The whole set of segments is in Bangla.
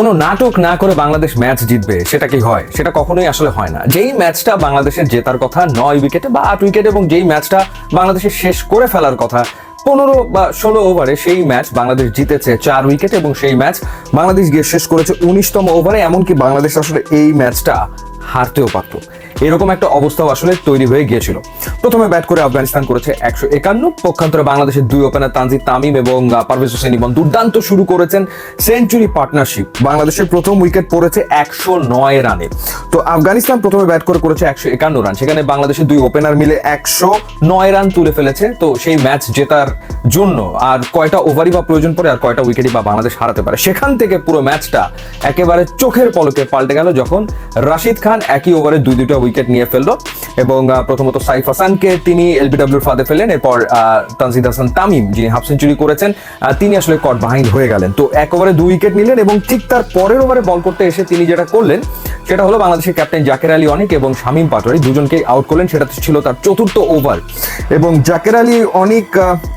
কোনো নাটক না করে বাংলাদেশ ম্যাচ জিতবে সেটা কি হয়? সেটা কখনোই আসলে হয় না। যেই ম্যাচটা বাংলাদেশের জেতার কথা 9 উইকেটে বা 8 উইকেটে এবং যেই ম্যাচটা বাংলাদেশের শেষ করে ফেলার কথা 15 বা 16 ওভারে, সেই ম্যাচ বাংলাদেশ জিতেছে 4 উইকেট এবং সেই ম্যাচ বাংলাদেশ গিয়ে শেষ করেছে 19তম ওভারে। এমনকি বাংলাদেশ আসলে এই ম্যাচটা হারতেও পারত, এরকম একটা অবস্থাও আসলে তৈরি হয়ে গিয়েছিল। প্রথমে ব্যাট করে আফগানিস্তান করেছে 151, পক্ষান্তরে বাংলাদেশের দুই ওপেনার তানজিদ তামিম এবং পারভেজ হোসেন ইমন দুর্দান্ত শুরু করেছেন সেঞ্চুরি পার্টনারশিপ। বাংলাদেশের প্রথম উইকেট পড়েছে 109 রানে। তো আফগানিস্তান প্রথমে ব্যাট করে করেছে 151 রান, সেখানে বাংলাদেশের দুই ওপেনার মিলে 109 রান তুলে ফেলেছে। তো সেই ম্যাচ জেতার জন্য আর কয়টা ওভারই বা প্রয়োজন পড়ে, আর কয়টা উইকেটই বা বাংলাদেশ হারাতে পারে, সেখান থেকে পুরো ম্যাচটা একেবারে চোখের পলকে পাল্টে গেল যখন রাশিদ খান একই ওভারে দুইটা উইকেট নিয়ে ফেললো এবং প্রথমত সাইফ হাসানকে তিনি এলবিডব্লিউর ফাঁদে ফেলেন। এরপর তানজিদ হাসান তামিম, যিনি হাফ সেঞ্চুরি করেছেন, তিনি আসলে কট বাহিনী হয়ে গেলেন। তো এক ওভারে 2 উইকেট নিলেন এবং ঠিক তার পরের ওভারে বল করতে এসে তিনি যেটা করলেন সেটা হলো বাংলাদেশের ক্যাপ্টেন জাকের আলী অনিক এবং শামীম পাটোয়ারি দুজনকেই আউট করলেন। সেটা ছিল তার চতুর্থ ওভার এবং জাকের আলী অনিক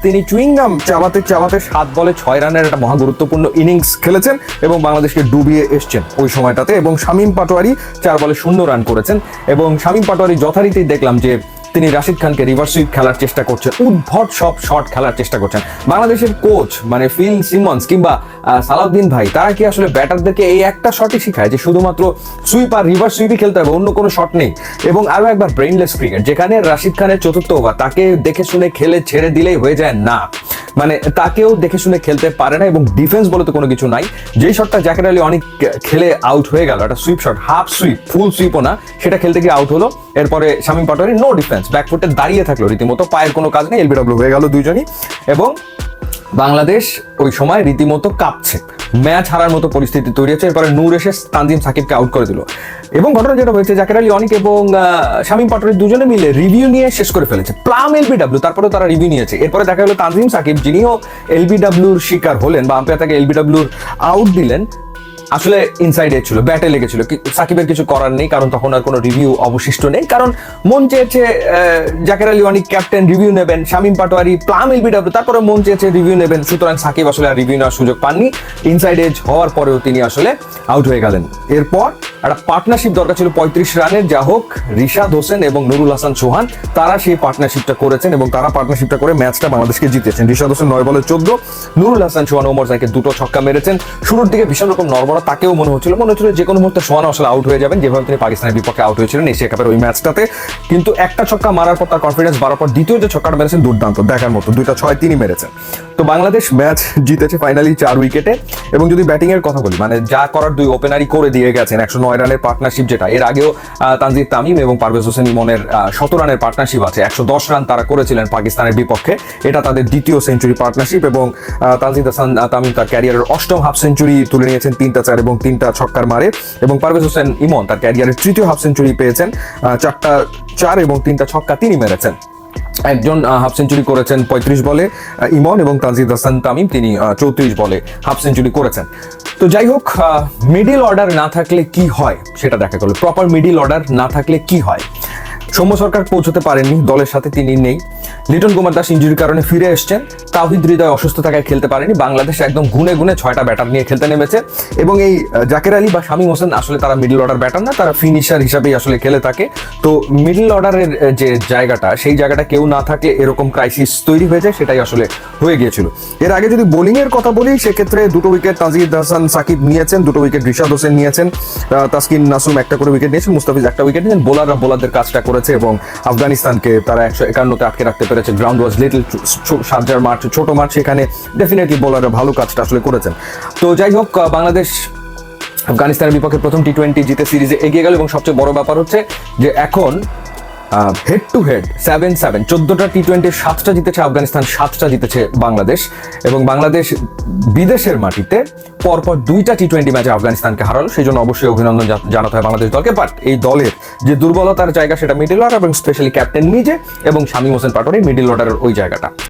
তিনি চুইংগাম চাবাতে চাবাতে 7 বলে 6 রানের একটা মহা গুরুত্বপূর্ণ ইনিংস খেলেছেন এবং বাংলাদেশকে ডুবিয়ে এসছেন ওই সময়টাতে। এবং শামীম পাটোয়ারি 4 বলে 0 রান করেছেন এবং শামীম পাটোয়ারি যথারীতি দেখলাম যে তিনি রাশিদ খানকে রিভার্স সুইপ খেলার চেষ্টা করছেন, উদ্ভট সব শট খেলার চেষ্টা করছেন। বাংলাদেশের কোচ মানে ফিল সিমন্স কিংবা সালাউদ্দিন ভাই, তারা কি আসলে ব্যাটারদেরকে এই একটা শটই শিখায় যে শুধুমাত্র সুইপ আর রিভার্স সুইপই খেলতে হবে, অন্য কোনো শট নেই? এবং আরো একবার ব্রেইনলেস ক্রিকেট, যেখানে রাশিদ খানের চতুর্থ ওভার তাকে দেখে শুনে খেলে ছেড়ে দিলেই হয়ে যায় না, মানে তাকেও দেখে শুনে খেলতে পারে না এবং ডিফেন্স বলে তো কোনো কিছু নাই। যেই শটটা জাকের আলী অনেক খেলে আউট হয়ে গেল, একটা সুইপ শট, হাফ সুইপ, ফুল সুইপও না, সেটা খেলতে গিয়ে আউট হলো। এরপরে শামীম পাটোয়ারি নো ডিফেন্স, ব্যাকফুটে দাঁড়িয়ে থাকলো রীতিমতো, পায়ের কোনো কাজ নেই, এলবিডব্লিউ হয়ে গেল দুইজনই এবং বাংলাদেশ ওই সময় রীতিমতো কাঁপছে, ম্যাচ হারার মতো পরিস্থিতি তৈরি হচ্ছে। এরপরে নূর এসে তানজিম সাকিবকে আউট করে দিল এবং ঘটনা যেটা হয়েছে, জাকের আলী অনিক এবং শামীম পাটোয়ারি দুজনে মিলে রিভিউ নিয়ে শেষ করে ফেলেছে, প্লাম এলবিডব্লিউ, তারপরে তারা রিভিউ নিয়েছে। এরপরে দেখা গেল তানজিম সাকিব, যিনিও এলবিডব্লিউর শিকার হলেন বা আম্পায়ার তাকে এলবিডব্লিউর আউট দিলেন, আসলে ইনসাইড এজ ছিল, ব্যাটে লেগেছিল। সাকিবের কিছু করার নেই, কারণ তখন আর কোনো রিভিউ অবশিষ্ট নেই, কারণ মন চেয়েছে জাকের আলী অনিক ক্যাপ্টেন রিভিউ নেবেন, শামীম পাটোয়ারি প্লাম এলবিডব্লিউ, তারপরে মন চেয়েছে রিভিউ নেবেন। সুতরাং সাকিব আসলে আর রিভিউ নেওয়ার সুযোগ পাননি, ইনসাইড এজ হওয়ার পরেও তিনি আসলে আউট হয়ে গেলেন। এরপর একটা পার্টনারশিপ দরকার ছিল 35 রানের, যা হোক রিশাদ হোসেন এবং নুরুল হাসান সোহান তারা সেই পার্টনারশিপটা করেছেন এবং তারা পার্টনারশিপটা করে ম্যাচটা বাংলাদেশকে জিতেছেন। রিশাদ হোসেন 9 বলে 14, নুরুল হাসান সোহান ওমর জাইকে 2টো ছক্কা মেরেছেন। শুরুর দিকে ভীষণ রকম নড়বড়া, তাকেও মনে হচ্ছিল যে কোনো মুহূর্তে সোহান আসলে আউট হয়ে যাবেন, যেভাবে তিনি পাকিস্তানের বিপক্ষে আউট হয়েছিলেন এশিয়া কাপের ওই ম্যাচটাতে। কিন্তু একটা ছক্কা মারার পর তার কনফিডেন্স বাড়ার পর দ্বিতীয় যে ছক্কাটা মেরেছেন দুর্দান্ত, দেখার মতো, 2টা 6 তিনি মেরেছেন। তো বাংলাদেশ ম্যাচ জিতেছে ফাইনালি 4 উইকেটে। এবং যদি ব্যাটিং এর কথা বলি, মানে যা করার দুই ওপেনারই করে দিয়ে গেছেন। 109 রানের পার্টনারশিপ, যেটা এর আগেও তানজিদ তামিম এবং পারভেজ হোসেন ইমনের 17 রানের পার্টনারশিপ আছে, 110 রান তারা করেছিলেন পাকিস্তানের বিপক্ষে, এটা তাদের দ্বিতীয় সেঞ্চুরি পার্টনারশিপ। এবং তানজিদ হাসান তামিম তার ক্যারিয়ারের 8ম হাফ সেঞ্চুরি তুলে নিয়েছেন 3টা 4 এবং 3টা ছক্কার মারে। এবং পারভেজ হোসেন ইমন তার ক্যারিয়ারের 3য় হাফ সেঞ্চুরি পেয়েছেন, 4টা 4 এবং 3টা ছক্কা তিনি মেরেছেন। একজন হাফ সেঞ্চুরি করেছেন 35 বলে ইমন এবং তানজিদ হাসান তামিম তিনি 34 বলে হাফ সেঞ্চুরি করেছেন। তো যাই হোক, মিডিল অর্ডার না থাকলে কি হয় সেটা দেখা গেল। প্রপার মিডিল অর্ডার না থাকলে কি হয়? সৌম্য সরকার পৌঁছতে পারেননি, দলের সাথে তিনি নেই। লিটন কুমার দাস ইনজুরির কারণে ফিরে এসছেন। তাওহিদ হৃদয় অসুস্থ থাকায় খেলতে পারেনি। বাংলাদেশ একদম গুনে গুনে 6টা ব্যাটার নিয়ে খেলতে নেমেছে এবং এই জাকের আলী বা শামীম হোসেন আসলে তারা মিডল অর্ডার ব্যাটার না, তারা ফিনিশার হিসাবেই আসলে খেলে থাকে। তো মিডল অর্ডারের যে জায়গাটা, সেই জায়গাটা কেউ না থাকলে এরকম ক্রাইসিস তৈরি হয়ে যায়, সেটাই আসলে হয়ে গিয়েছিল। এর আগে যদি বোলিং এর কথা বলি, সেক্ষেত্রে 2টো উইকেট তানজিদ হাসান সাকিব নিয়েছেন, 2টো উইকেট রিশাদ হোসেন নিয়েছেন, তাসকিন নাসুম 1টা করে উইকেট নিয়েছেন, মুস্তাফিজ 1টা উইকেট নিয়েছেন। বোলাররা বোলারদের কাজটা করেছে এবং আফগানিস্তানকে তারা 151-তে আটকে রাখতে পেরেছে। গ্রাউন্ড ওয়াজ লিটল, শারজার মাঠ ছোট মাঠ, সেখানে ডেফিনেটলি বোলাররা ভালো কাজটা আসলে করেছেন। তো যাই হোক, বাংলাদেশ আফগানিস্তানের বিপক্ষে প্রথম টি20 জিতে সিরিজে এগিয়ে গেল এবং সবচেয়ে বড় ব্যাপার হচ্ছে যে এখন হেড টু হেড 7-7, 14টা টি20 7টা জিতেছে আফগানিস্তান, 7টা জিতেছে বাংলাদেশ। এবং বাংলাদেশ বিদেশের মাটিতে পরপর 2টা টি20 ম্যাচে আফগানিস্তানকে হারালো, সেই জন্য অবশ্যই অভিনন্দন জানাতে হয় বাংলাদেশ দলকে। বাট এই দলের যে দুর্বলতার জায়গা, সেটা মিডল অর্ডার এবং স্পেশালি ক্যাপ্টেন নিজে এবং শামীম হোসেন পাটোয়ারি মিডল অর্ডারের ওই জায়গাটা।